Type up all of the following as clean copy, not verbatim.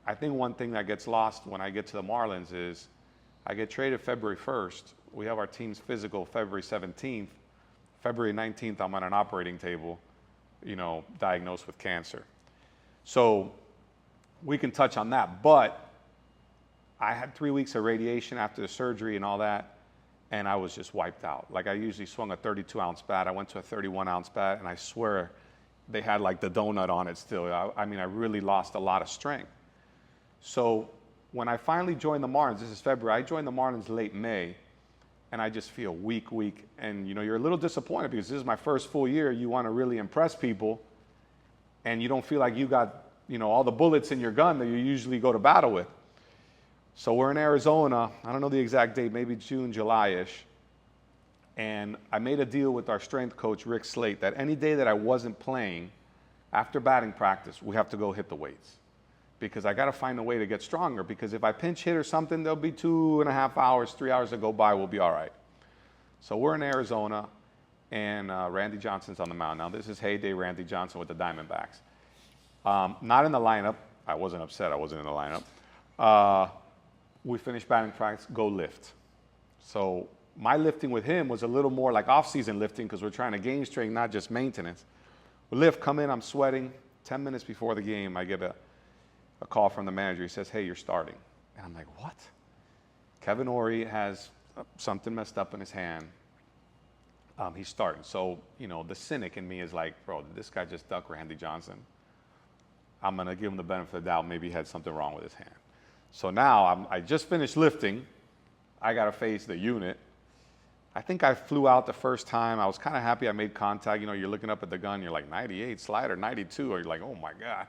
I think one thing that gets lost when I get to the Marlins is I get traded February 1st. We have our team's physical February 17th. February 19th, I'm on an operating table, diagnosed with cancer. So we can touch on that. But I had 3 weeks of radiation after the surgery and all that, and I was just wiped out. Like, I usually swung a 32-ounce bat. I went to a 31-ounce bat, and I swear they had like the donut on it still. I mean, I really lost a lot of strength. So when I finally joined the Marlins, this is February, I joined the Marlins late May, and I just feel weak. And, you're a little disappointed because this is my first full year. You want to really impress people, and you don't feel like you got, all the bullets in your gun that you usually go to battle with. So we're in Arizona. I don't know the exact date, maybe June, July-ish. And I made a deal with our strength coach, Rick Slate, that any day that I wasn't playing, after batting practice, we have to go hit the weights. Because I got to find a way to get stronger. Because if I pinch hit or something, there'll be 2.5 hours, 3 hours that go by, we'll be all right. So we're in Arizona, and Randy Johnson's on the mound. Now, this is heyday Randy Johnson with the Diamondbacks. Not in the lineup. I wasn't upset I wasn't in the lineup. We finished batting practice, go lift. So my lifting with him was a little more like off-season lifting because we're trying to gain strength, not just maintenance. We lift, come in, I'm sweating. 10 minutes before the game, I get a call from the manager. He says, hey, you're starting. And I'm like, what? Kevin Ory has something messed up in his hand. He's starting. So, the cynic in me is like, bro, did this guy just duck Randy Johnson? I'm going to give him the benefit of the doubt. Maybe he had something wrong with his hand. So now I just finished lifting. I got to face the unit. I think I flew out the first time. I was kind of happy I made contact. You're looking up at the gun. You're like, 98 slider, 92. Or you're like, oh, my God.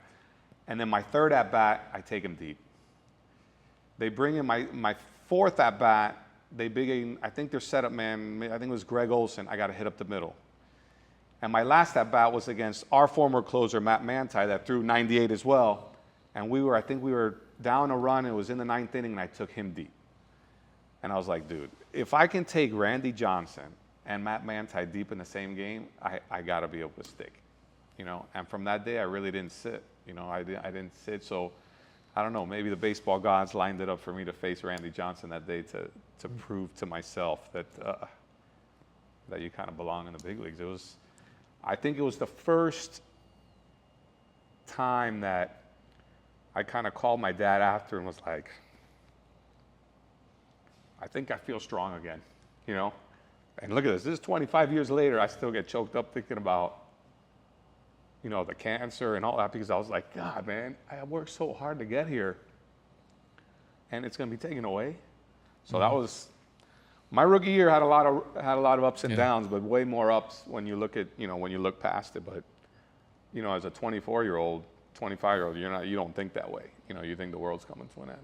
And then my third at-bat, I take him deep. They bring in my fourth at-bat. They bring in, I think their setup man, I think it was Greg Olson. I got to hit up the middle. And my last at-bat was against our former closer, Matt Mantei, that threw 98 as well. And I think we were down a run. It was in the 9th inning, and I took him deep. And I was like, dude, if I can take Randy Johnson and Matt Mantei deep in the same game, I got to be able to stick. And from that day, I really didn't sit. I didn't sit. So I don't know, maybe the baseball gods lined it up for me to face Randy Johnson that day to prove to myself that you kind of belong in the big leagues. I think it was the first time that I kind of called my dad after and was like, I think I feel strong again, And look at this. This is 25 years later. I still get choked up thinking about, the cancer and all that, because I was like, God, man, I worked so hard to get here, and it's going to be taken away. So that was my rookie year. Had a lot of ups and downs, but way more ups when you look at when you look past it. But as a 24-year-old, 25-year-old, you don't think that way. You think the world's coming to an end.